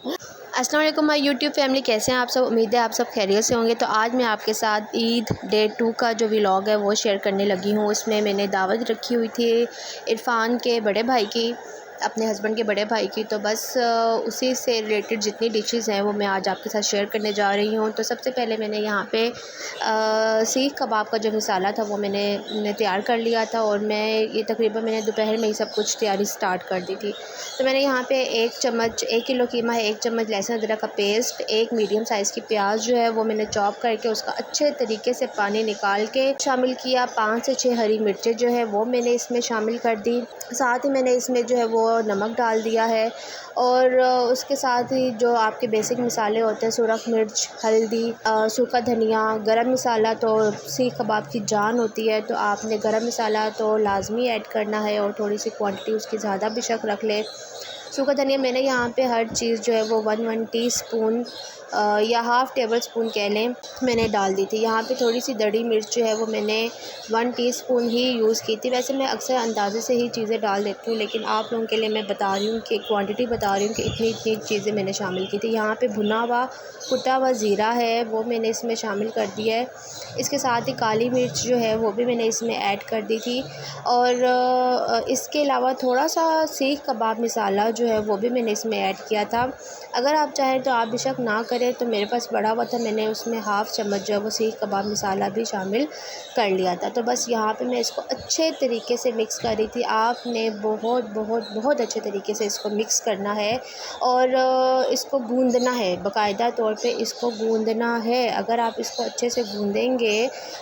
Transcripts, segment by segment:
अस्सलाम वालेकुम my YouTube family, कैसे हैं आप सब। उम्मीद है आप सब खैरियत से होंगे। तो आज मैं आपके साथ ईद डे 2 का जो व्लॉग है वो शेयर करने लगी हूँ। उसमें मैंने दावत रखी हुई थी इरफान के बड़े भाई की, अपने हस्बैंड के बड़े भाई की। तो बस उसी से रिलेटेड जितनी डिशेस हैं वो मैं आज आपके साथ शेयर करने जा रही हूँ। तो सबसे पहले मैंने यहाँ पे सीख कबाब का जो मसाला था वो मैंने तैयार कर लिया था, और मैं ये तकरीबन मैंने दोपहर में ही सब कुछ तैयारी स्टार्ट कर दी थी। तो मैंने यहाँ पे 1 किलो कीमा है, 1 चम्मच लहसुन अदरक का पेस्ट, एक मीडियम साइज़ की प्याज जो है वो मैंने चॉप करके उसका अच्छे तरीके से पानी निकाल के शामिल किया। 5 से 6 हरी मिर्चें जो है वो मैंने इसमें शामिल कर दी। साथ ही मैंने इसमें जो है वो नमक डाल दिया है, और उसके साथ ही जो आपके बेसिक मसाले होते हैं, सुरख मिर्च, हल्दी, सूखा धनिया, गरम मसाला तो सीख कबाब की जान होती है, तो आपने गरम मसाला तो लाजमी ऐड करना है, और थोड़ी सी क्वांटिटी उसकी ज़्यादा बेशक रख ले। सूखा धनिया मैंने यहाँ पे हर चीज़ जो है वो 1 टीस्पून या हाफ़ टेबल स्पून कह लें मैंने डाल दी थी। यहाँ पे थोड़ी सी दड़ी मिर्च जो है वो मैंने 1 टीस्पून ही यूज़ की थी। वैसे मैं अक्सर अंदाज़े से ही चीज़ें डाल देती हूँ, लेकिन आप लोगों के लिए मैं बता रही हूँ कि क्वांटिटी बता रही हूँ कि इतनी इतनी चीज़ें मैंने शामिल की थी। यहाँ पे भुना हुआ कुटा हुआ ज़ीरा है वो मैंने इसमें शामिल कर दिया है। इसके साथ ही काली मिर्च जो है वो भी मैंने इसमें ऐड कर दी थी, और इसके अलावा थोड़ा सा सीख कबाब मसाला जो है वो भी मैंने इसमें ऐड किया था। अगर आप चाहें तो आप बेशक ना करें, तो मेरे पास पड़ा हुआ था, मैंने उसमें हाफ़ चम्मच जो है वो सीख कबाब मसाला भी शामिल कर लिया था। तो बस यहाँ पे मैं इसको अच्छे तरीके से मिक्स कर रही थी। आपने बहुत बहुत बहुत अच्छे तरीके से इसको मिक्स करना है, और इसको गूंदना है, बाकायदा तौर पे इसको गूंदना है। अगर आप इसको अच्छे से गूंदेंगे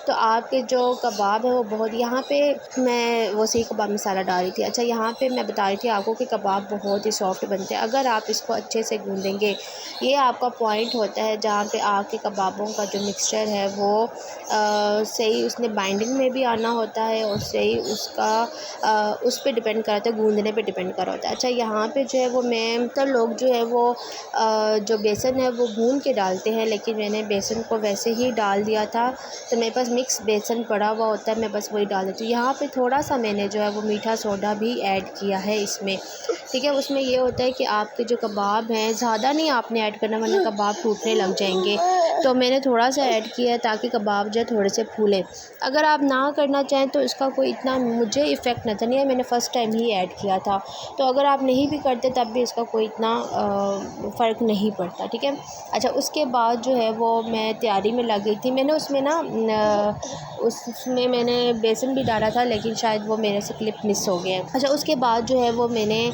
तो आपके जो कबाब है वो बहुत, यहाँ पे मैं वो सीख कबाब मसाला डाल रही थी। अच्छा, यहाँ पे मैं बता रही थी आपको कि कबाब बहुत ही सॉफ्ट बनते हैं अगर आप इसको अच्छे से गूंदेंगे। ये आपका पॉइंट होता है जहाँ पे आपके कबाबों का जो मिक्सचर है वो सही उसने बाइंडिंग में भी आना होता है, और सही उसका उस पर डिपेंड करता है, गूंदने पे डिपेंड कर होता है। अच्छा, यहाँ पे जो है वो मैं तो लोग जो है वो जो बेसन है वो भून के डालते हैं, लेकिन मैंने बेसन को वैसे ही डाल दिया था। तो मेरे पास मिक्स बेसन पड़ा हुआ होता है, मैं बस वही डाल देती हूँ। यहाँ पे थोड़ा सा मैंने जो है वो मीठा सोडा भी ऐड किया है इसमें, ठीक है। उसमें ये होता है कि आपके जो कबाब हैं, ज़्यादा नहीं आपने ऐड करना वरना कबाब टूटने लग जाएंगे। तो मैंने थोड़ा सा ऐड किया है ताकि कबाब जो है थोड़े से फूले। अगर आप ना करना चाहें तो इसका कोई इतना मुझे इफ़ेक्ट नज़र नहीं है, मैंने फ़र्स्ट टाइम ही ऐड किया था। तो अगर आप नहीं भी करते तब भी इसका कोई इतना फ़र्क नहीं पड़ता, ठीक है। अच्छा, उसके बाद जो है वो मैं तैयारी में लग गई थी। मैंने उसमें ना उसमें मैंने बेसन भी डाला था, लेकिन शायद वो मेरे से क्लिप मिस हो गया। अच्छा, उसके बाद जो है वो मैंने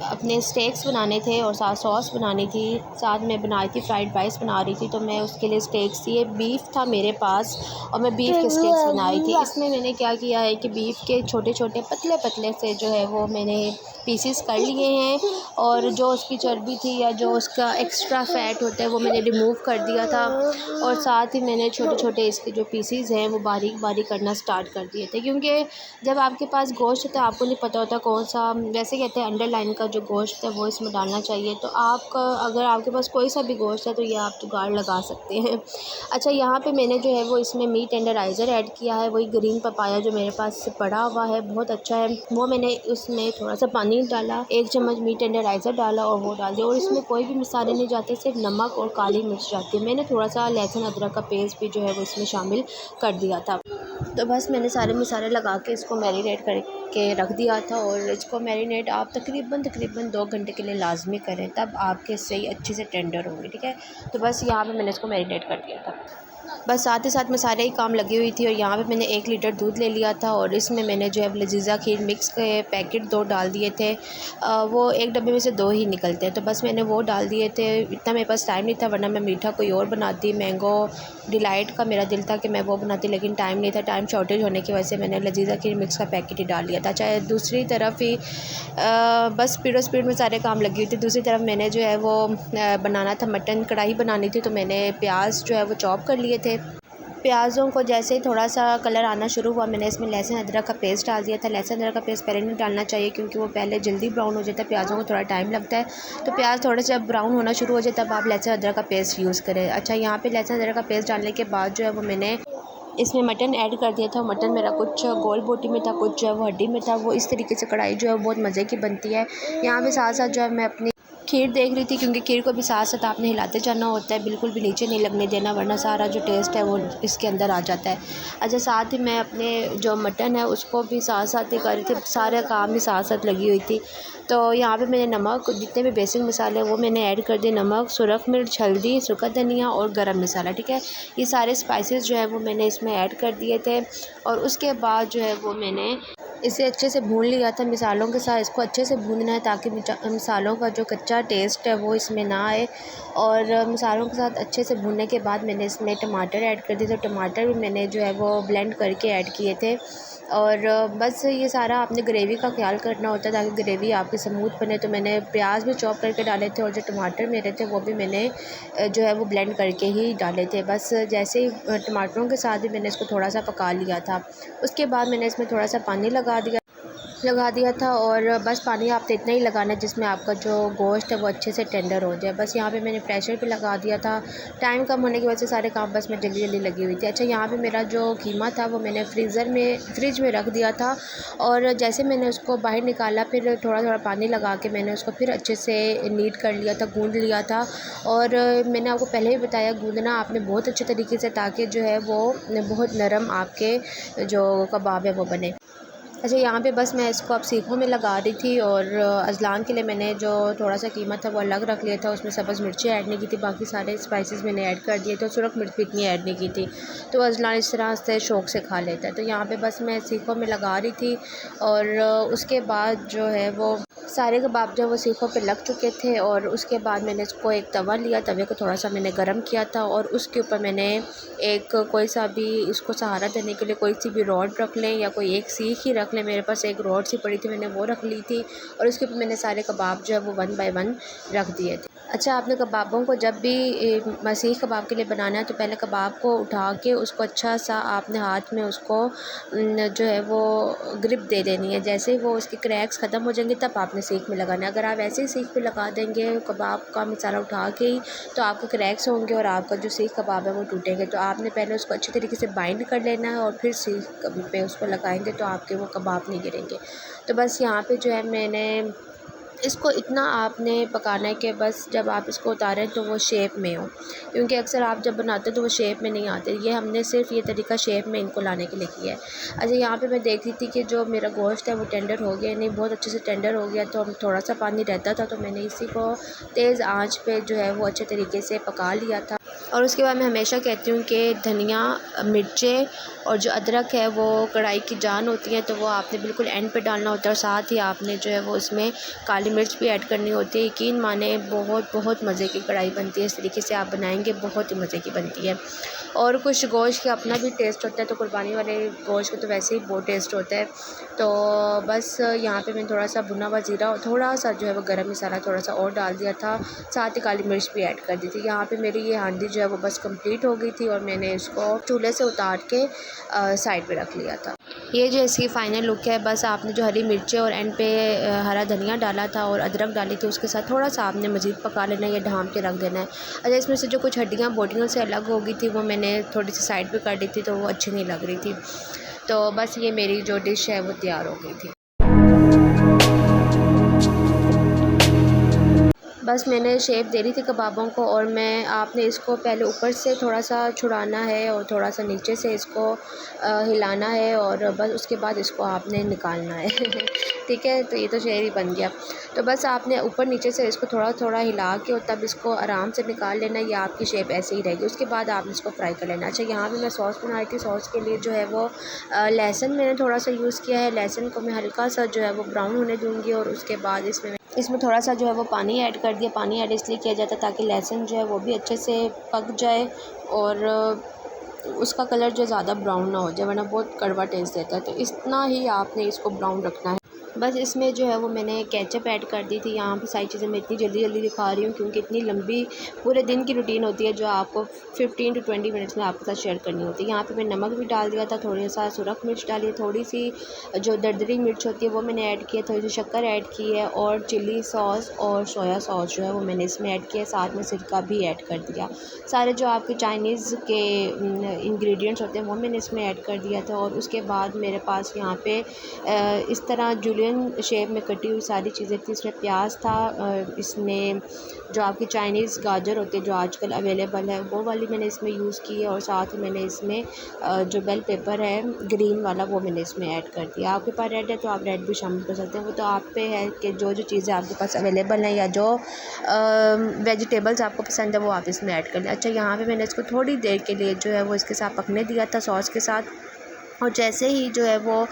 अपने स्टेक्स बनाने थे और साथ सॉस बनानी थी, साथ में बनाई थी फ्राइड राइस बना रही थी। तो मैं उसके लिए स्टेक्स, ये बीफ था मेरे पास और मैं बीफ के स्टेक्स बनाई थी। इसमें मैंने क्या किया है कि बीफ के छोटे छोटे पतले पतले से जो है वो मैंने पीसेस कर लिए हैं, और जो उसकी चर्बी थी या जो उसका एक्स्ट्रा फ़ैट होता है वो मैंने रिमूव कर दिया था, और साथ ही मैंने छोटे छोटे इसके जो पीसेस हैं वो बारीक बारीक करना स्टार्ट कर दिए थे। क्योंकि जब आपके पास गोश्त होता है आपको नहीं पता होता कौन सा, वैसे कहते हैं अंडरलाइन का जो गोश्त है वो इसमें डालना चाहिए। तो आपका अगर आपके पास कोई सा भी गोश्त है तो ये आप जुगाड़ लगा सकते हैं। अच्छा, यहाँ पे मैंने जो है वो इसमें मीट टेंडराइज़र ऐड किया है, वही ग्रीन पपाया जो मेरे पास पड़ा हुआ है, बहुत अच्छा है वो। मैंने उसमें थोड़ा सा पानी डाला, 1 चम्मच मीट टेंडराइज़र डाला और वो डाल दिया, और इसमें कोई भी मसाले नहीं जाते, सिर्फ नमक और काली मिर्च जाती है। मैंने थोड़ा सा लहसुन अदरक का पेस्ट भी जो है वो इसमें शामिल कर दिया था। तो बस मैंने सारे मसाले लगा के इसको मैरिनेट करके रख दिया था, और इसको मैरिनेट आप तकरीबन 2 घंटे के लिए लाजमी करें, तब आपके सही अच्छे से टेंडर होंगे, ठीक है। तो बस यहाँ पे मैंने इसको मैरिनेट कर दिया था। बस साथ ही साथ मैं सारे ही काम लगी हुई थी, और यहाँ पे मैंने 1 लीटर दूध ले लिया था, और इसमें मैंने जो है लजीज़ा खीर मिक्स के पैकेट 2 डाल दिए थे। वो एक डब्बे में से 2 ही निकलते हैं, तो बस मैंने वो डाल दिए थे। इतना मेरे पास टाइम नहीं था, वरना मैं मीठा कोई और बनाती, मैंगो डिलाइट का मेरा दिल था कि मैं वो बनाती, लेकिन टाइम नहीं था। टाइम शॉर्टेज होने की वजह से मैंने लजीज़ा खीर मिक्स का पैकेट ही डाल दिया था। चाहे दूसरी तरफ ही बस स्पीड में सारे काम लगी हुई थी। दूसरी तरफ मैंने जो है वो बनाना था मटन, कढ़ाई बनानी थी, तो मैंने प्याज जो है वो चॉप कर लिए थे। प्याज़ों को जैसे ही थोड़ा सा कलर आना शुरू हुआ, मैंने इसमें लहसुन अदरक का पेस्ट डाल दिया था। लहसुन अदरक का पेस्ट पहले नहीं डालना चाहिए क्योंकि वो पहले जल्दी ब्राउन हो जाता है, प्याज़ों को थोड़ा टाइम लगता है। तो प्याज थोड़ा सा ब्राउन होना शुरू हो जाए तब आप लहसुन अदरक का पेस्ट यूज़ करें। अच्छा, यहाँ पे लहसुन अदरक का पेस्ट डालने के बाद जो है वो मैंने इसमें मटन ऐड कर दिया था। मटन मेरा कुछ गोल बोटी में था, कुछ जो है वो हड्डी में था। वो इस तरीके से कढ़ाई जो है बहुत मज़े की बनती है। यहाँ पे साथ साथ जो है मैं अपनी खीर देख रही थी, क्योंकि खीर को भी साथ साथ आपने हिलाते जाना होता है, बिल्कुल भी नीचे नहीं लगने देना, वरना सारा जो टेस्ट है वो इसके अंदर आ जाता है। अच्छा, साथ ही मैं अपने जो मटन है उसको भी साथ साथ ही कर रही थी, सारे काम भी साथ साथ लगी हुई थी। तो यहाँ पे मैंने नमक, जितने भी बेसिक मसाले हैं वो मैंने ऐड कर दिए। नमक, सुरख मिर्च, हल्दी, सूखा धनिया और गरम मसाला, ठीक है। ये सारे स्पाइसेस जो है वो मैंने इसमें ऐड कर दिए थे, और उसके बाद जो है वो मैंने इसे अच्छे से भून लिया था मसालों के साथ। इसको अच्छे से भूनना है ताकि मसालों का जो कच्चा टेस्ट है वो इसमें ना आए। और मसालों के साथ अच्छे से भूनने के बाद मैंने इसमें टमाटर ऐड कर दिए। तो टमाटर भी मैंने जो है वो ब्लेंड करके ऐड किए थे। और बस ये सारा आपने ग्रेवी का ख्याल करना होता है ताकि ग्रेवी आपकी स्मूथ बने। तो मैंने प्याज भी चॉप करके डाले थे, और जो टमाटर मेरे थे वो भी मैंने जो है वो ब्लेंड करके ही डाले थे। बस जैसे ही टमाटरों के साथ भी मैंने इसको थोड़ा सा पका लिया था। उसके बाद मैंने इसमें थोड़ा सा पानी लगा दिया था, और बस पानी आपने इतना ही लगाना है जिसमें आपका जो गोश्त है वो अच्छे से टेंडर हो जाए। बस यहाँ पे मैंने प्रेशर भी लगा दिया था। टाइम कम होने की वजह से सारे काम बस मैं जल्दी लगी हुई थी। अच्छा, यहाँ पे मेरा जो कीमा था वो मैंने फ्रिज में रख दिया था, और जैसे मैंने उसको बाहर निकाला फिर थोड़ा पानी लगा के मैंने उसको फिर अच्छे से नीट कर लिया था, गूँध लिया था। और मैंने आपको पहले ही बताया, गूँधना आपने बहुत अच्छे तरीके से, ताकि जो है वो बहुत नरम आपके जो कबाब है वो बने। अच्छा, यहाँ पे बस मैं इसको अब सीखों में लगा रही थी, और अज़लान के लिए मैंने जो थोड़ा सा कीमा था वो अलग रख लिया था। उसमें सब्ज़ मिर्ची ऐड नहीं की थी, बाकी सारे स्पाइसेस मैंने ऐड कर दिए थे। सुरख मिर्च भी इतनी ऐड नहीं की थी, तो अज़लान इस तरह से शौक़ से खा लेता है। तो यहाँ पे बस मैं सीखों में लगा रही थी, और उसके बाद जो है वो सारे कबाब जो वो सीखों पे लग चुके थे। और उसके बाद मैंने इसको एक तवा लिया, तवे को थोड़ा सा मैंने गर्म किया था, और उसके ऊपर मैंने एक कोई सा भी इसको सहारा देने के लिए कोई सी भी रॉड रख लें, या कोई एक सीख ही रख लें। मेरे पास एक रॉड सी पड़ी थी, मैंने वो रख ली थी, और उसके ऊपर मैंने सारे कबाब जो है वो 1 बाय 1 रख दिए थे। अच्छा, आपने कबाबों को जब भी सीख कबाब के लिए बनाना है तो पहले कबाब को उठा के उसको अच्छा सा आपने हाथ में उसको जो है वो ग्रिप दे देनी है। जैसे ही वो उसके क्रैक्स ख़त्म हो जाएंगे तब आपने सीख में लगाना है। अगर आप ऐसे ही सीख पे लगा देंगे कबाब का मसाला उठा के ही, तो आपके क्रैक्स होंगे और आपका जो सीख कबाब है वो टूटेंगे। तो आपने पहले उसको अच्छे तरीके से बाइंड कर लेना है, और फिर सीख पे उसको लगाएंगे तो आपके वो कबाब नहीं गिरेंगे। तो बस यहाँ पे जो है मैंने इसको इतना आपने पकाना है कि बस जब आप इसको उतारें तो वो शेप में हो, क्योंकि अक्सर आप जब बनाते हैं तो वो शेप में नहीं आते। ये हमने सिर्फ ये तरीका शेप में इनको लाने के लिए किया है। अच्छा, यहाँ पे मैं देख रही थी कि जो मेरा गोश्त है वो टेंडर हो गया, नहीं बहुत अच्छे से टेंडर हो गया। तो हम थोड़ा सा पानी रहता था, तो मैंने इसी को तेज़ आँच पे जो है वो अच्छे तरीके से पका लिया था। और उसके बाद मैं हमेशा कहती हूँ कि धनिया, मिर्चें और जो अदरक है वो कढ़ाई की जान होती है, तो वो आपने बिल्कुल एंड पे डालना होता है। और साथ ही आपने जो है वो इसमें काली मिर्च भी ऐड करनी होती है। यकीन माने बहुत मज़े की कढ़ाई बनती है। इस तरीके से आप बनाएंगे बहुत ही मज़े की बनती है। और कुछ गोश्त का अपना भी टेस्ट होता है, तो कुर्बानी वाले गोश्त का तो वैसे ही बहुत टेस्ट होता है। तो बस यहाँ पे मैंने थोड़ा सा भुना हुआ जीरा और थोड़ा सा जो है वो गरम मसाला थोड़ा सा और डाल दिया था, साथ ही काली मिर्च भी ऐड कर दी थी। यहाँ पे मेरी ये हांडी जो है वो बस कंप्लीट हो गई थी, और मैंने इसको चूल्हे से उतार के साइड पे रख लिया था। ये जो इसकी फ़ाइनल लुक है। बस आपने जो हरी मिर्चें और एंड पे हरा धनिया डाला था और अदरक डाली थी, उसके साथ थोड़ा सा आपने मज़ीद पका लेना है या ढाँप के रख देना है। अच्छा, इसमें से जो कुछ हड्डियाँ बोटियों से अलग हो गई थी वो मैंने थोड़ी सी साइड पे कर दी थी, तो वो अच्छी नहीं लग रही थी। तो बस ये मेरी जो डिश है वो तैयार हो गई थी। बस मैंने शेप दे रही थी कबाबों को, और आपने इसको पहले ऊपर से थोड़ा सा छुड़ाना है और थोड़ा सा नीचे से इसको हिलाना है, और बस उसके बाद इसको आपने निकालना है। ठीक है, तो ये तो शेर ही बन गया। तो बस आपने ऊपर नीचे से इसको थोड़ा हिला के और तब इसको आराम से निकाल लेना, या आपकी शेप ऐसे ही रहेगी। उसके बाद आपने इसको फ्राई कर लेना। अच्छा, यहाँ पे मैं सॉस बना रही थी। सॉस के लिए जो है वो लहसुन मैंने थोड़ा सा यूज़ किया है। लहसुन को मैं हल्का सा जो है वो ब्राउन होने दूँगी, और उसके बाद इसमें थोड़ा सा जो है वो पानी ऐड कर दिया। पानी ऐड इसलिए किया जाता है ताकि लहसुन जो है वो भी अच्छे से पक जाए, और उसका कलर जो ज़्यादा ब्राउन ना हो जाए, वरना बहुत कड़वा टेस्ट देता है। तो इतना ही आपने इसको ब्राउन रखना है। बस इसमें जो है वो मैंने केचप ऐड कर दी थी। यहाँ पे सारी चीज़ें मैं इतनी जल्दी दिखा रही हूँ क्योंकि इतनी लंबी पूरे दिन की रूटीन होती है जो आपको 15 to 20 मिनट्स में आपके साथ शेयर करनी होती है। यहाँ पे मैं नमक भी डाल दिया था, थोड़ा सा सुरख मिर्च डाली, थोड़ी सी जो दरदरी मिर्च होती है वो मैंने ऐड की है, थोड़ी सी शक्कर ऐड की है, और चिली सॉस और सोया सॉस जो है वो मैंने इसमें ऐड किया, साथ में सिरका भी ऐड कर दिया। सारे जो आपके चाइनीज़ के इंग्रेडिएंट्स होते हैं वो मैंने इसमें ऐड कर दिया था। और उसके बाद मेरे पास यहाँ पे इस तरह जूलियन जूलियन शेप में कटी हुई सारी चीज़ें थी। इसमें प्याज था, इसमें जो आपकी चाइनीज़ गाजर होती है जो आजकल अवेलेबल है वो वाली मैंने इसमें यूज़ की है, और साथ ही मैंने इसमें जो बेल पेपर है ग्रीन वाला वो मैंने इसमें ऐड कर दिया। आपके पास रेड है तो आप रेड भी शामिल कर सकते हैं, वो तो आप पे है कि जो चीज़ें आपके पास अवेलेबल हैं या जो वेजिटेबल्स आपको पसंद है वो आप इसमें ऐड कर लें। अच्छा, यहाँ पे मैंने इसको थोड़ी देर के लिए जो है वो इसके साथ पकने दिया था सॉस के साथ, और जैसे ही जो है वो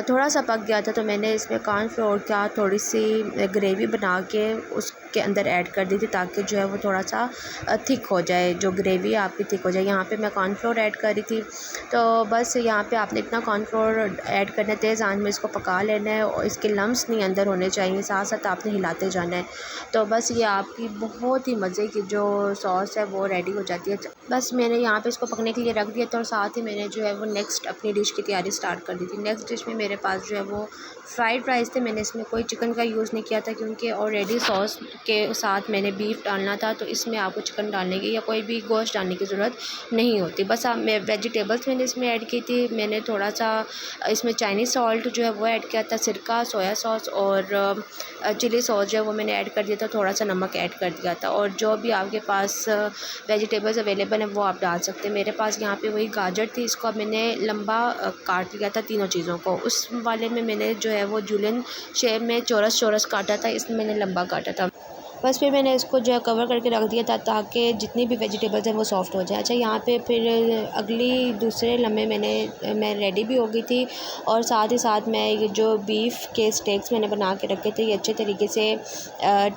थोड़ा सा पक गया था तो मैंने इसमें कॉर्नफ्लोर का थोड़ी सी ग्रेवी बना के उसके अंदर ऐड कर दी थी, ताकि जो है वो थोड़ा सा थिक हो जाए, जो ग्रेवी है आपकी थिक हो जाए। यहाँ पे मैं कॉर्नफ्लोर ऐड कर रही थी। तो बस यहाँ पे आपने इतना कॉर्नफ्लोर ऐड करना है, तेज़ आंच में इसको पका लेना है, और इसके लम्स नहीं अंदर होने चाहिए, साथ साथ आपने हिलाते जाना है। तो बस ये आपकी बहुत ही मज़े की जो सॉस है वो रेडी हो जाती है। बस मैंने यहाँ पे इसको पकने के लिए रख दिया था, और साथ ही मैंने जो है वो नेक्स्ट अपनी डिश की तैयारी स्टार्ट कर दी थी। नेक्स्ट डिश में मेरे पास जो है वो फ्राइड राइस थे। मैंने इसमें कोई चिकन का यूज़ नहीं किया था, क्योंकि ऑलरेडी सॉस के साथ मैंने बीफ डालना था, तो इसमें आपको चिकन डालने की या कोई भी गोश्त डालने की ज़रूरत नहीं होती। बस आप वेजिटेबल्स मैंने इसमें ऐड की थी। मैंने थोड़ा सा इसमें चाइनीज़ सॉल्ट जो है वो ऐड किया था, सिरका, सोया सॉस और चिली सॉस जो है वो मैंने ऐड कर दिया था, थोड़ा सा नमक ऐड कर दिया था, और जो भी आपके पास वेजिटेबल्स अवेलेबल हैं वो आप डाल सकते हैं। मेरे पास यहाँ पे वही गाजर थी, इसको अब मैंने लंबा काट लिया था तीनों चीज़ों को। उस वाले में मैंने जो है वो जूलियन शेप में चौरस चौरस काटा था, इसमें मैंने लंबा काटा था। बस फिर मैंने इसको जो है कवर करके रख दिया था, ताकि जितनी भी वेजिटेबल्स हैं वो सॉफ़्ट हो जाए। अच्छा, यहाँ पे फिर अगली दूसरे लम्हे मैं रेडी भी हो गई थी, और साथ ही साथ मैं ये जो बीफ के स्टेक्स मैंने बना के रखे थे ये अच्छे तरीके से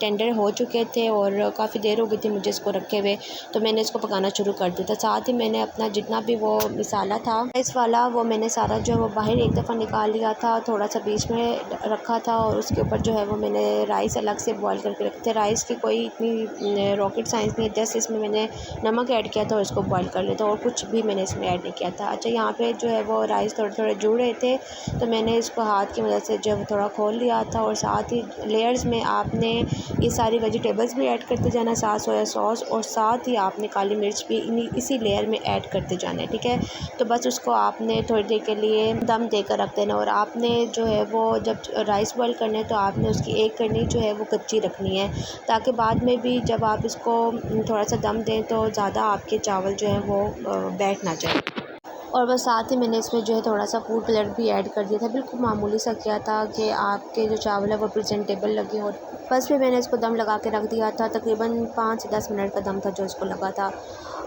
टेंडर हो चुके थे, और काफ़ी देर हो गई थी मुझे इसको रखे हुए, तो मैंने इसको पकाना शुरू कर दिया था। साथ ही मैंने अपना जितना भी वो मसाला था राइस वाला वो मैंने सारा जो है वो बाहर एक दफ़ा निकाल लिया था, थोड़ा सा बीच में रखा था, और उसके ऊपर जो है वो मैंने राइस अलग से बॉयल करके रखे थे। राइस की कोई इतनी रॉकेट साइंस नहीं है, जस्ट इसमें मैंने नमक ऐड किया था और इसको बॉईल कर लिया था, और कुछ भी मैंने इसमें ऐड नहीं किया था। अच्छा, यहाँ पे जो है वो राइस थोड़े थोड़े जुड़ रहे थे, तो मैंने इसको हाथ की मदद से जो है थोड़ा खोल लिया था, और साथ ही लेयर्स में आपने ये सारी वेजिटेबल्स भी ऐड करते जाना, साथ सोया सॉस, और साथ ही आपने काली मिर्च भी इसी लेयर में ऐड करते जाना है, ठीक है। तो बस उसको आपने थोड़ी देर के लिए दम देकर रख देना, और आपने जो है वो जब राइस बॉईल करने हैं तो आपने उसकी एक कड़ी जो है वो कच्ची रखनी है, ताकि बाद में भी जब आप इसको थोड़ा सा दम दें तो ज़्यादा आपके चावल जो हैं वो बैठ ना जाए। और बस साथ ही मैंने इसमें जो है थोड़ा सा फूड कलर भी ऐड कर दिया था, बिल्कुल मामूली सा किया था कि आपके जो चावल है वो प्रेजेंटेबल लगे। और बस फिर मैंने इसको दम लगा के रख दिया था, तकरीबन 5 से 10 मिनट का दम था जो इसको लगा था।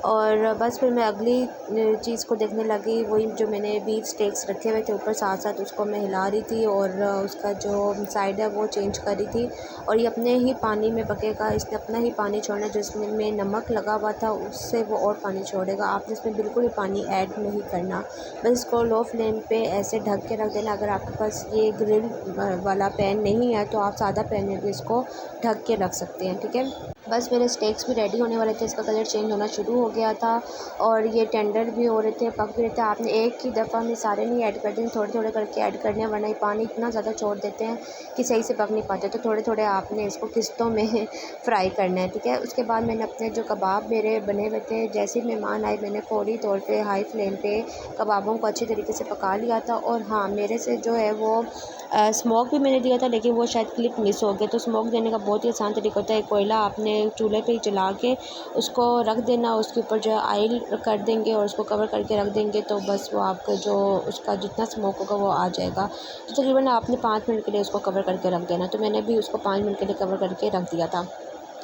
और बस फिर मैं अगली चीज़ को देखने लगी, वही जो मैंने बीफ स्टेक्स रखे हुए थे ऊपर, साथ साथ उसको मैं हिला रही थी, और उसका जो साइड है वो चेंज कर रही थी। और ये अपने ही पानी में पकेगा, इसने अपना ही पानी छोड़ना है, जो इसमें नमक लगा हुआ था उससे वो और पानी छोड़ेगा। आपने इसमें बिल्कुल ही पानी ऐड नहीं करना, बस इसको लो फ्लेम पे ऐसे ढक के रख देना। अगर आपके पास ये ग्रिल वाला पैन नहीं है तो आप सादा पैन में भी इसको ढक के रख सकते हैं, ठीक है। बस मेरे स्टेक्स भी रेडी होने वाले थे, इसका कलर चेंज होना शुरू हो गया था, और ये टेंडर भी हो रहे थे, पक भी रहे थे। आपने एक ही दफ़ा में सारे नहीं ऐड कर दें, थोड़े थोड़े करके ऐड करने हैं, वरना ये पानी इतना ज़्यादा छोड़ देते हैं कि सही से पक नहीं पाते। तो थोड़े थोड़े आपने इसको किस्तों में फ्राई करना है, ठीक है। उसके बाद मैंने अपने जो कबाब मेरे बने हुए थे, जैसे ही मेहमान आए मैंने फौरी तौर पर हाई फ्लेम पर कबाबों को अच्छी तरीके से पका लिया था। और हाँ, मेरे से जो है वो स्मोक भी मैंने दिया था, लेकिन वो शायद क्लिप मिस हो गया। तो स्मोक देने का बहुत ही आसान तरीका होता है, कोयला आपने चूल्हे पे ही जला के उसको रख देना, उसके ऊपर जो है ऑयल कर देंगे और उसको कवर करके रख देंगे, तो बस वो आपका जो उसका जितना स्मोक होगा वो आ जाएगा। तो तकरीबन आपने 5 मिनट के लिए उसको कवर करके रख देना। तो मैंने भी उसको 5 मिनट के लिए कवर करके रख दिया था।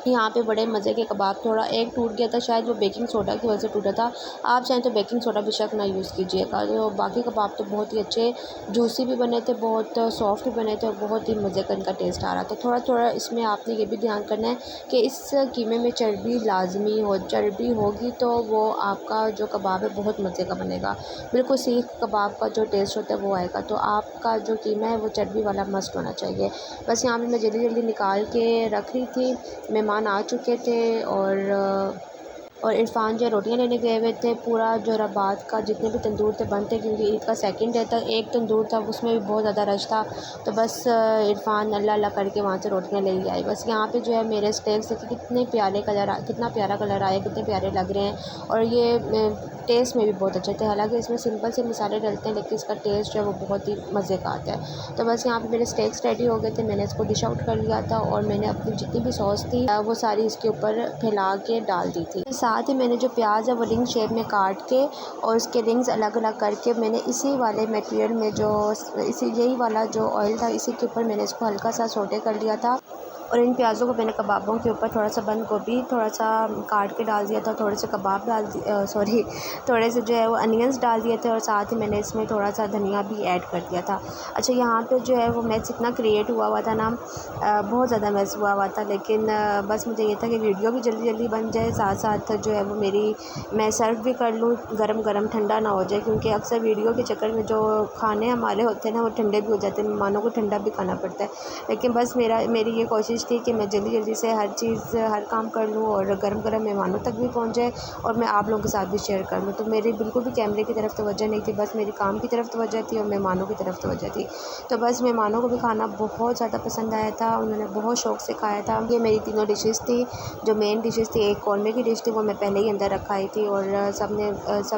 यहाँ पे बड़े मज़े के कबाब, थोड़ा एक टूट गया था, शायद वो बेकिंग सोडा की वजह से टूटा था। आप चाहें तो बेकिंग सोडा बेशक ना यूज़ कीजिएगा। तो बाकी कबाब तो बहुत ही अच्छे जूसी भी बने थे, बहुत सॉफ्ट भी बने थे, और बहुत ही मज़े का इनका टेस्ट आ रहा था। थोड़ा थोड़ा इसमें आपने ये भी ध्यान करना है कि इस कीमे में चर्बी लाजमी हो, चर्बी होगी तो वो आपका जो कबाब है बहुत मज़े का बनेगा, बिल्कुल सीख कबाब का जो टेस्ट होता है वो आएगा। तो आपका जो कीमा है वो चर्बी वाला मस्ट होना चाहिए। बस यहाँ पर मैं जल्दी जल्दी निकाल के रख रही थी, मेहमान आ चुके थे, और और इरफान जो रोटियां लेने गए हुए थे। पूरा जो रबात का जितने भी तंदूर थे बंद थे, क्योंकि ईद का सेकंड डे था। एक तंदूर था उसमें भी बहुत ज़्यादा रश था, तो बस इरफान अल्लाह अल्लाह करके वहाँ से रोटियां ले आई। बस यहाँ पे जो है मेरे स्टेक्स देखिए कितने प्यारे कलर, कितना प्यारा कलर आया, कितने प्यारे लग रहे हैं। और ये टेस्ट में भी बहुत अच्छे थे। हालांकि इसमें सिंपल से मसाले डलते हैं, लेकिन इसका टेस्ट जो है वो बहुत ही मज़े का आता है। तो बस यहाँ पे मेरे स्टेक्स रेडी हो गए थे। मैंने इसको डिश आउट कर लिया था और मैंने अपनी जितनी भी सॉस थी वो सारी इसके ऊपर फैला के डाल दी थी। साथ ही मैंने जो प्याज है वो रिंग शेप में काट के और उसके रिंग्स अलग अलग करके मैंने इसी वाले मटेरियल में यही वाला जो ऑयल था इसी के ऊपर मैंने इसको हल्का सा सोटे कर लिया था। और इन प्याज़ों को मैंने कबाबों के ऊपर थोड़ा सा बंद गोभी थोड़ा सा काट के डाल दिया था, थोड़े से कबाब थोड़े से जो है वो अनियंस डाल दिए थे, और साथ ही मैंने इसमें थोड़ा सा धनिया भी ऐड कर दिया था। अच्छा, यहाँ पे जो है वो मैस इतना क्रिएट हुआ था ना, बहुत ज़्यादा मैस हुआ था, लेकिन बस मुझे ये था कि वीडियो भी जल्दी जल्दी बन जाए, साथ साथ जो है वो मैं सर्व भी कर लूँ, गरम गरम ठंडा ना हो जाए, क्योंकि अक्सर वीडियो के चक्कर में जो खाने हमारे होते हैं ना वो ठंडे भी हो जाते हैं, मेहमानों को ठंडा भी खाना पड़ता है। लेकिन बस मेरी ये कोशिश थी कि मैं जल्दी जल्दी से हर काम कर लूँ और गरम गरम मेहमानों तक भी पहुँच जाए और मैं आप लोगों के साथ भी शेयर कर लूँ। तो मेरी बिल्कुल भी कैमरे की तरफ तवज्जो नहीं थी, बस मेरी काम की तरफ तवज्जो थी और मेहमानों की तरफ तवज्जो थी। तो बस मेहमानों को भी खाना बहुत ज़्यादा पसंद आया था, उन्होंने बहुत शौक़ से खाया था। ये मेरी तीनों डिशेज़ थी, जो मेन डिशेज़ थी। एक कौरमे की डिश थी, वो मैं पहले ही अंदर रखाई थी और सब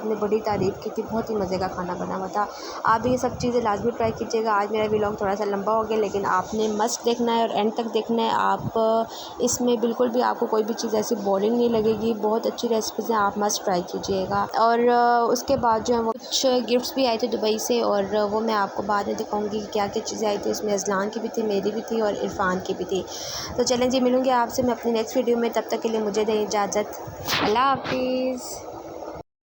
ने बड़ी तारीफ़ की थी, बहुत ही मज़े का खाना बना हुआ था। आप भी ये सब चीज़ें लाजमी ट्राई कीजिएगा। आज मेरा व्लॉग थोड़ा सा लंबा हो गया, लेकिन आपने मस्त देखना है और एंड तक देखना है। आप इसमें बिल्कुल भी आपको कोई भी चीज़ ऐसी बोरिंग नहीं लगेगी, बहुत अच्छी रेसिपीज़ हैं, आप मस्ट ट्राई कीजिएगा। और उसके बाद जो है वो कुछ गिफ्ट्स भी आए थे दुबई से, और वो मैं आपको बाद में दिखाऊंगी कि क्या क्या चीज़ें आई थी। उसमें अज़लान की भी थी, मेरी भी थी और इरफान की भी थी। तो चलें जी, मिलूँगी आपसे मैं अपनी नेक्स्ट वीडियो में, तब तक के लिए मुझे दें इजाज़त। अल्लाह हाफिज़।